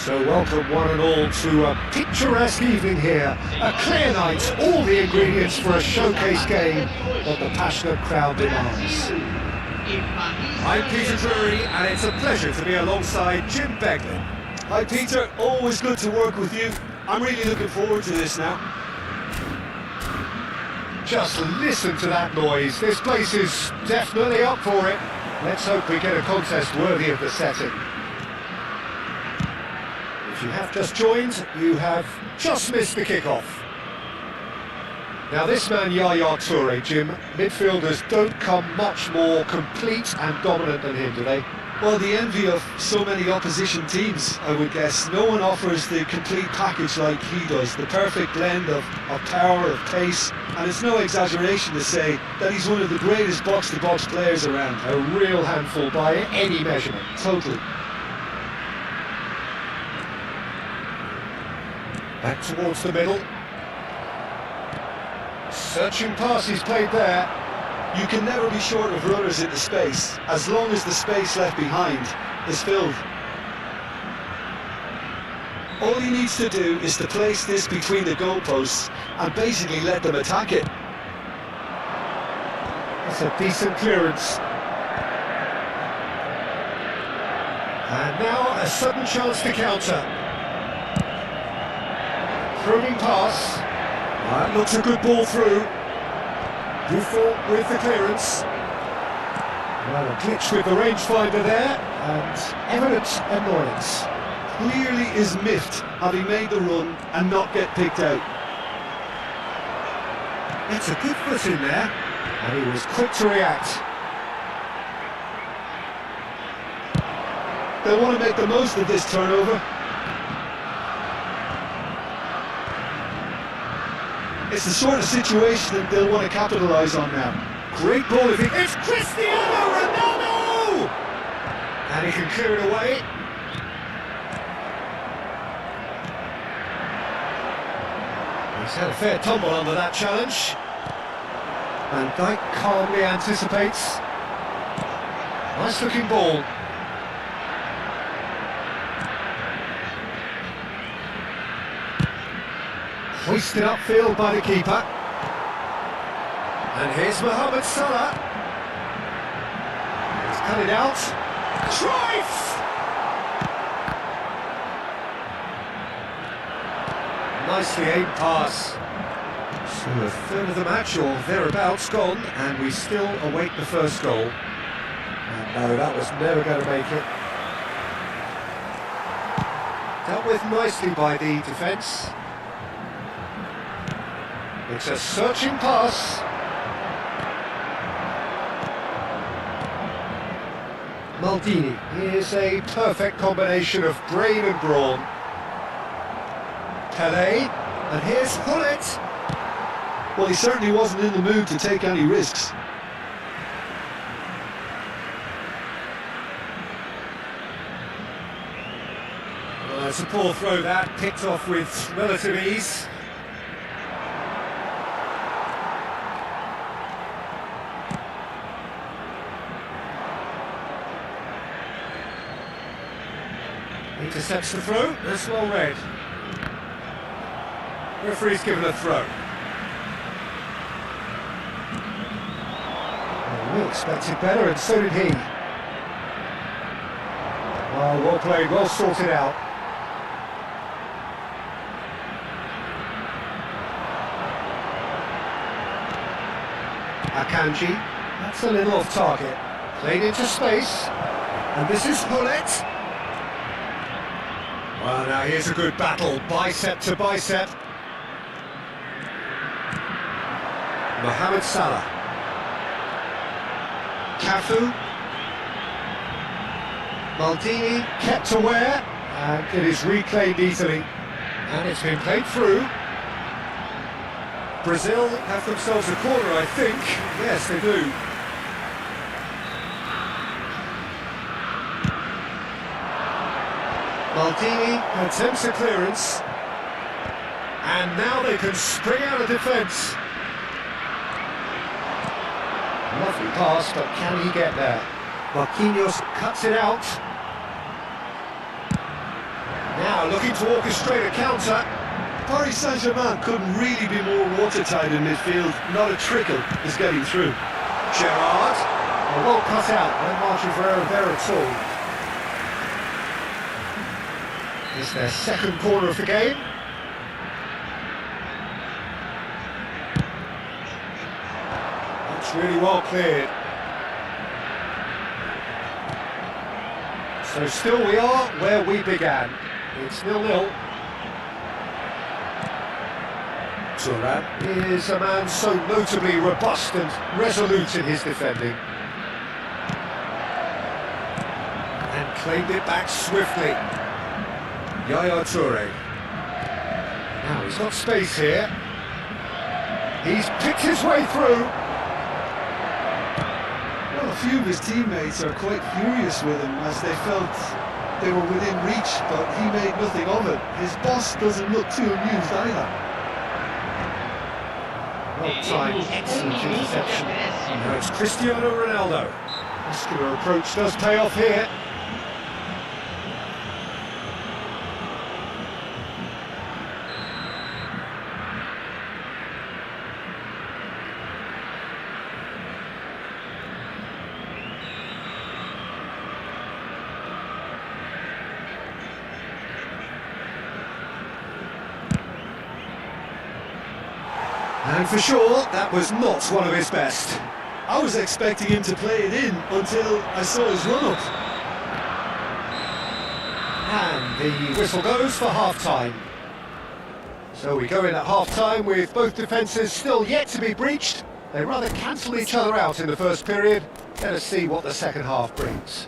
So welcome one and all to a picturesque evening here. A clear night, all the ingredients for a showcase game that the passionate crowd demands. I'm Peter Drury, and it's a pleasure to be alongside Jim Beglin. Hi Peter, always good to work with you. I'm really looking forward to this now. Just listen to that noise. This place is definitely up for it. Let's hope we get a contest worthy of the setting. If you have just joined, you have just missed the kickoff. Now this man Yaya Toure, Jim, midfielders don't come much more complete and dominant than him, do they? Well, the envy of so many opposition teams, I would guess. No one offers the complete package like he does, the perfect blend of power, of pace, and it's no exaggeration to say that he's one of the greatest box-to-box players around. A real handful by any measurement. Totally. Back towards the middle. Searching pass he's played there. You can never be short of runners into space, as long as the space left behind is filled. All he needs to do is to place this between the goalposts and basically let them attack it. That's a decent clearance. And now a sudden chance to counter. Throwing pass. That looks a good ball through. Buffon with the clearance. Well, a glitch with the rangefinder there, and evident annoyance. Clearly is miffed having made the run and not get picked out. It's a good foot in there, and he was quick to react. They want to make the most of this turnover. It's the sort of situation that they'll want to capitalise on now. Great ball if it's Cristiano Ronaldo! And he can clear it away. He's had a fair tumble under that challenge. Van Dijk calmly anticipates. Nice looking ball. Hoisted upfield by the keeper. And here's Mohamed Salah. He's cut it out. Cruyff! Nicely aimed pass. So a third of the match, or thereabouts, gone, and we still await the first goal. And no, that was never going to make it. Dealt with nicely by the defence. It's a searching pass. Maldini, here's a perfect combination of brain and brawn. Pelé, and here's Gullit. Well, he certainly wasn't in the mood to take any risks. Well, it's a poor throw that, picked off with relative ease. Intercepts the throw, that's well read. Referee's given a throw. Well, we expected better, and so did he. Well played, well sorted out. Akanji, that's a little off target. Played into space, and this is Gullit. Well, now here's a good battle, bicep to bicep. Mohamed Salah. Cafu. Maldini kept aware, and it is reclaimed easily. And it's been played through. Brazil have themselves a corner, I think. Yes, they do. Maldini attempts a clearance, and now they can spring out of defence. Lovely pass, but can he get there? Marquinhos cuts it out. Now looking to orchestrate a counter. Paris Saint-Germain couldn't really be more watertight in midfield. Not a trickle is getting through. Gerrard. Well cut out by Martin Ferreira there at all. It's their second corner of the game. That's really well cleared. So still we are where we began. It's 0-0. Thuram is a man so notably robust and resolute in his defending. And claimed it back swiftly. Yaya Toure. Now he's got space here. He's picked his way through. Well, a few of his teammates are quite furious with him as they felt they were within reach, but he made nothing of it. His boss doesn't look too amused either. Well-timed, excellent interception. Now it's Cristiano Ronaldo. Muscular approach does pay off here. And for sure, that was not one of his best. I was expecting him to play it in until I saw his run-up. And the whistle goes for half-time. So we go in at half-time with both defences still yet to be breached. They rather cancel each other out in the first period. Let us see what the second half brings.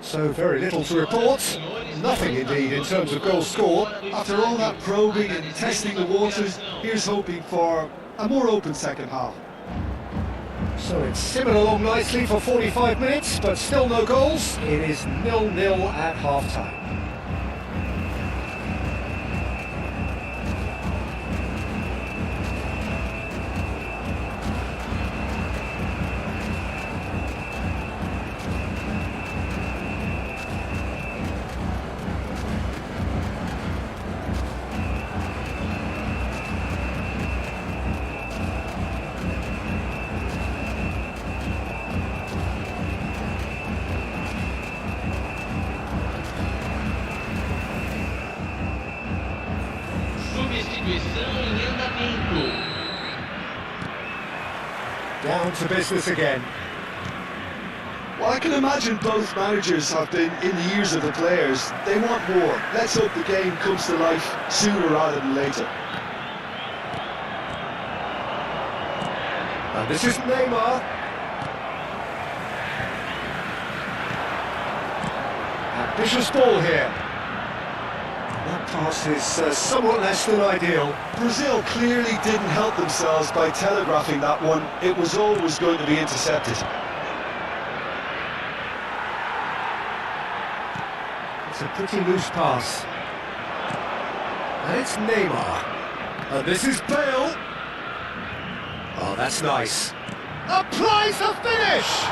So very little to report. Nothing indeed in terms of goals scored. After all that probing and testing the waters, here's hoping for a more open second half. So it's simmered along nicely for 45 minutes, but still no goals. It is 0-0 at half-time. Down to business again. Well, I can imagine both managers have been in the ears of the players. They want more. Let's hope the game comes to life sooner rather than later. And this is Neymar. Ambitious ball here. That pass is somewhat less than ideal. Brazil clearly didn't help themselves by telegraphing that one. It was always going to be intercepted. It's a pretty loose pass. And it's Neymar. And this is Bale. Oh, that's nice. Applies the finish!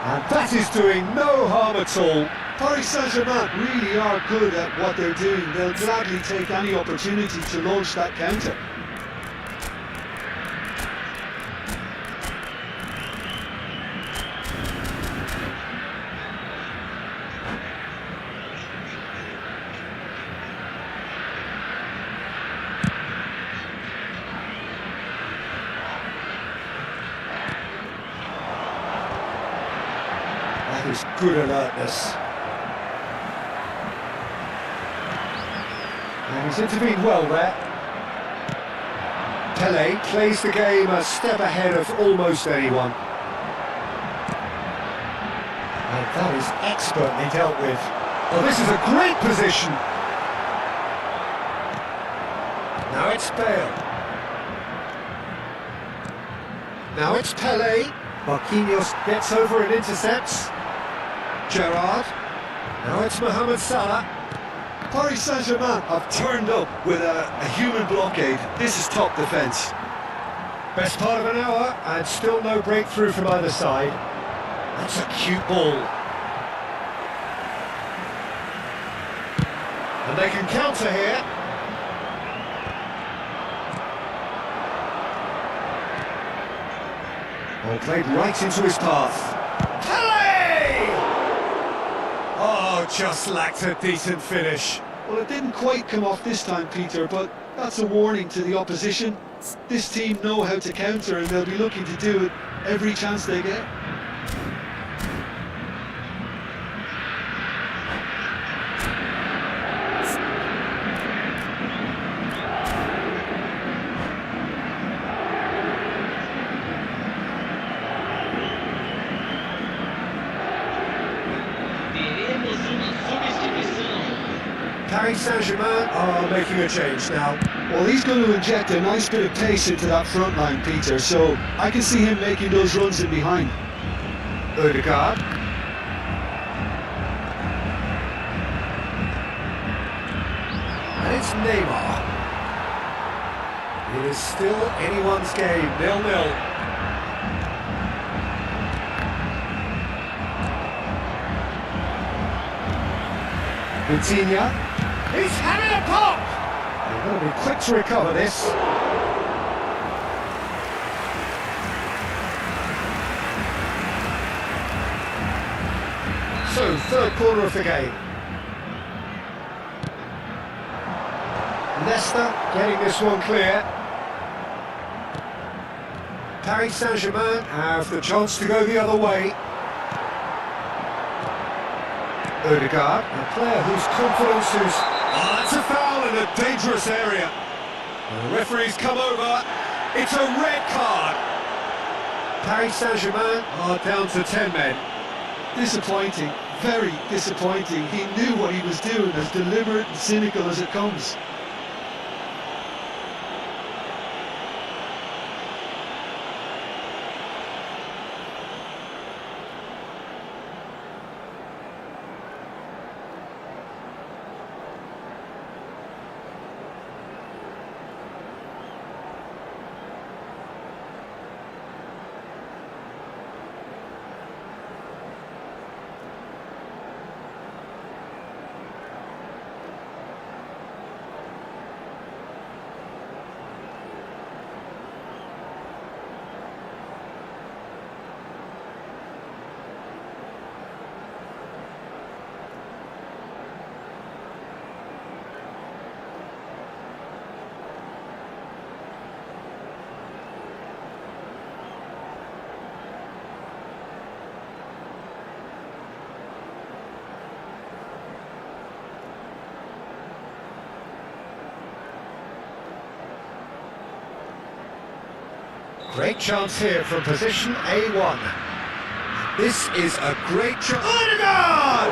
And that is doing no harm at all. Paris Saint-Germain really are good at what they're doing. They'll gladly take any opportunity to launch that counter. That is good alertness. And he's intervened well there. Pelé plays the game a step ahead of almost anyone. And that is expertly dealt with. Well, this is a great position. Now it's Bale. Now it's Pelé. Marquinhos gets over and intercepts. Gerrard. Now it's Mohamed Salah. Paris Saint-Germain have turned up with a human blockade. This is top defence. Best part of an hour and still no breakthrough from either side. That's a cute ball. And they can counter here. Ball played right into his path. Kelly! Oh, just lacked a decent finish. Well, it didn't quite come off this time, Peter, but that's a warning to the opposition. This team know how to counter and they'll be looking to do it every chance they get. Paris Saint-Germain are making a change now. Well, he's going to inject a nice bit of pace into that front line, Peter, so I can see him making those runs in behind. Odegaard. And it's Neymar. It is still anyone's game, 0-0. Vitinha. He's having a pop! They're going to be quick to recover this. So, third corner of the game. Leicester getting this one clear. Paris Saint-Germain have the chance to go the other way. Odegaard, a player whose confidence is... Oh, that's a foul in a dangerous area. And the referee's come over. It's a red card. Paris Saint-Germain are down to 10 men. Disappointing, very disappointing. He knew what he was doing, as deliberate and cynical as it comes. Great chance here from position A1. This is a great chance. Odegaard!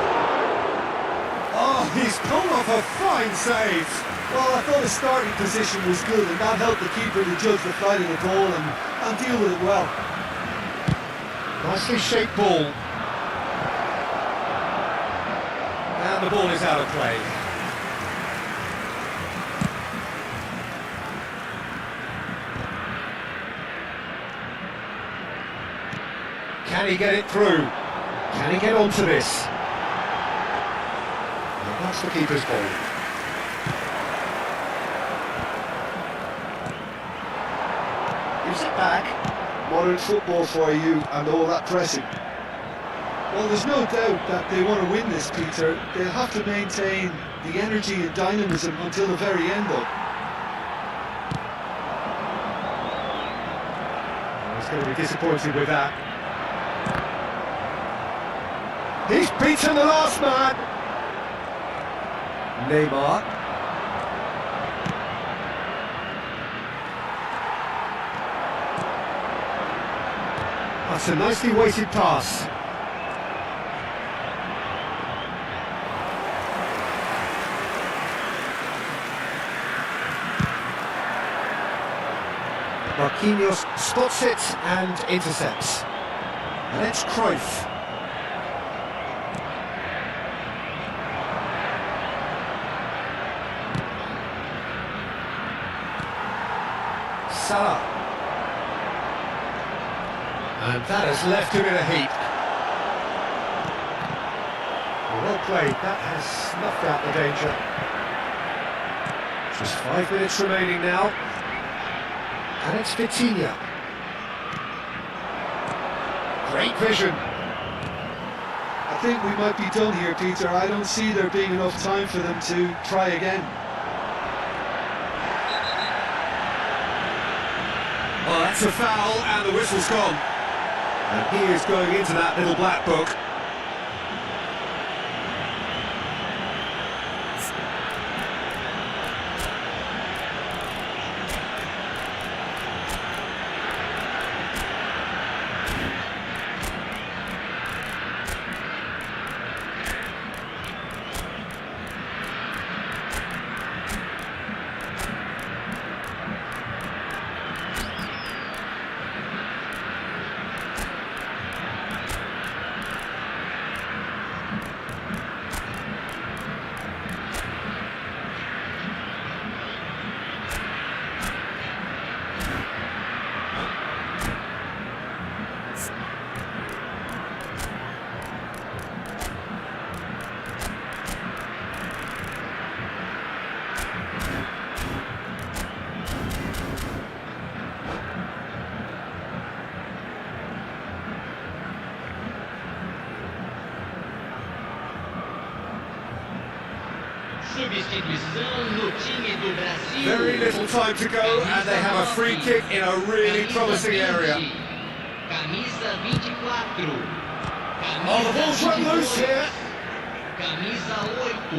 Oh, he's pulled off a fine save. Well, I thought his starting position was good, and that helped the keeper to judge the flight of the ball and deal with it well. Nicely shaped ball. And the ball is out of play. Can he get it through? Can he get onto this? Well, that's the keeper's ball. Gives it back. Modern football for you and all that pressing. Well, there's no doubt that they want to win this, Peter. They'll have to maintain the energy and dynamism until the very end, though. He's going to be disappointed with that. He's beaten the last man. Neymar. That's a nicely weighted pass. Marquinhos spots it and intercepts. And it's Cruyff. Salah. And that has left him in a heap. Well played, that has snuffed out the danger. Just 5 minutes remaining now. And it's Vitinha. Great vision. I think we might be done here, Peter. I don't see there being enough time for them to try again. Well, that's a foul, and the whistle's gone. And he is going into that little black book. Very little time to go, and they have a free kick in a really promising area. Oh, the ball's run loose here. Camisa 8,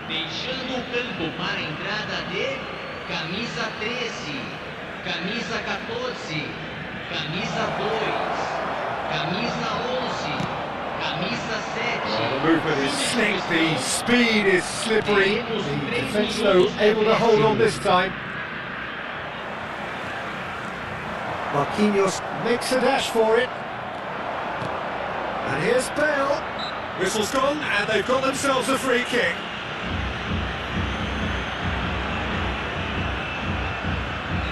deixando o campo para a entrada de camisa 13, camisa 14, camisa 2, camisa 11, camisa 7. Oh, the movement is slick, the speed is slippery. The defence, though, able to hold on this time. Marquinhos makes a dash for it. And here's Bale. Whistle's gone, and they've got themselves a free kick.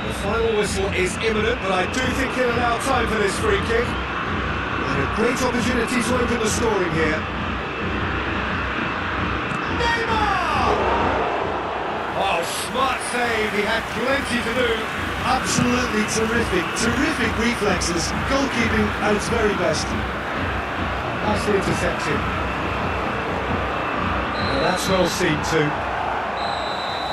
The final whistle is imminent, but I do think he'll allow time for this free kick. And a great opportunity to open the scoring here. Neymar! Oh, smart save, he had plenty to do. Absolutely terrific, terrific reflexes. Goalkeeping at its very best. Nicely intercepted. And that's well seen too.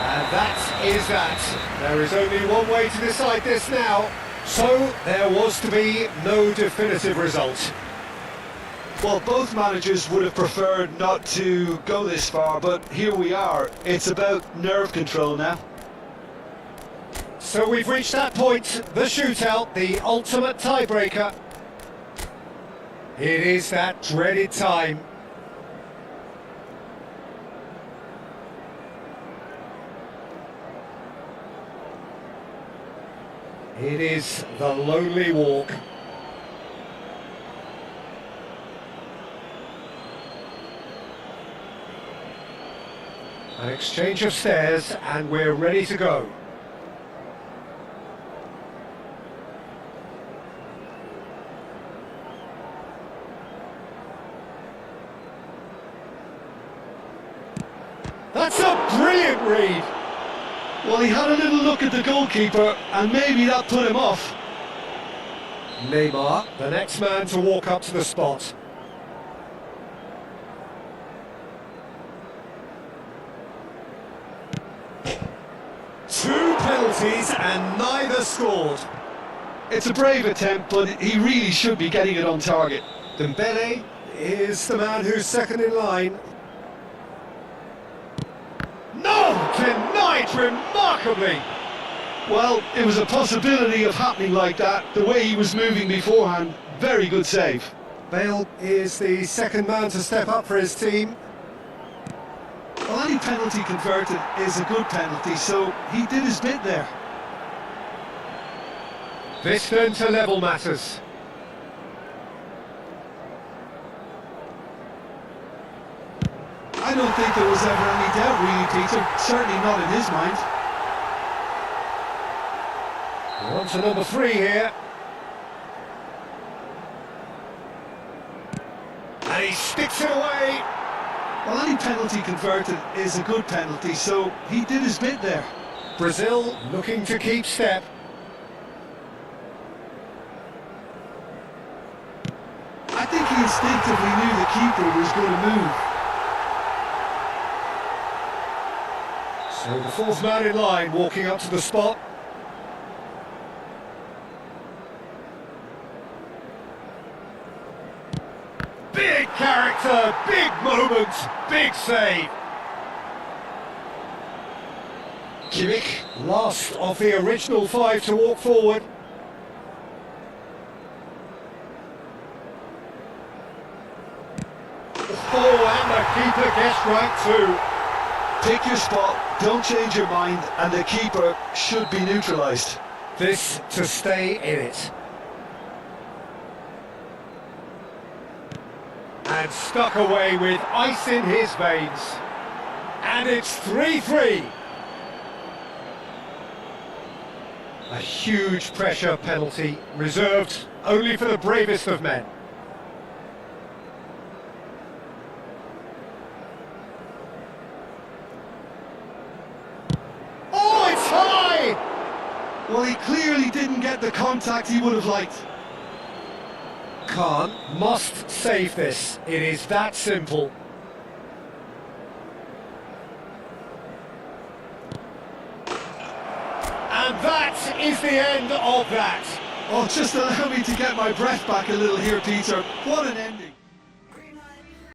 And that is that. There is only one way to decide this now. So, there was to be no definitive result. Well, both managers would have preferred not to go this far, but here we are. It's about nerve control now. So we've reached that point, the shootout, the ultimate tiebreaker. It is that dreaded time. It is the lonely walk. An exchange of stares and we're ready to go. That's a brilliant read! Well, he had a little look at the goalkeeper, and maybe that put him off. Neymar, the next man to walk up to the spot. Two penalties and neither scored. It's a brave attempt, but he really should be getting it on target. Dembele is the man who's second in line. No! Denied remarkably! Well, it was a possibility of happening like that, the way he was moving beforehand. Very good save. Bale is the second man to step up for his team. Well, any penalty converted is a good penalty, so he did his bit there. This then to level matters. I don't think there was ever any doubt, really, Peter. Certainly not in his mind. We're on to number 3 here. And he sticks it away. Well, any penalty converted is a good penalty, so he did his bit there. Brazil looking to keep step. I think he instinctively knew the keeper was going to move. So the fourth man in line walking up to the spot. Big character, big moment, big save. Kimmich, last of the original five to walk forward. Oh, and the keeper gets right too. Pick your spot, don't change your mind, and the keeper should be neutralised. This to stay in it. And stuck away with ice in his veins. And it's 3-3. A huge pressure penalty, reserved only for the bravest of men. Oh, it's high! Well, he clearly didn't get the contact he would have liked. Khan must save this. It is that simple. And that is the end of that. Oh, just allow me to get my breath back a little here, Peter. What an ending.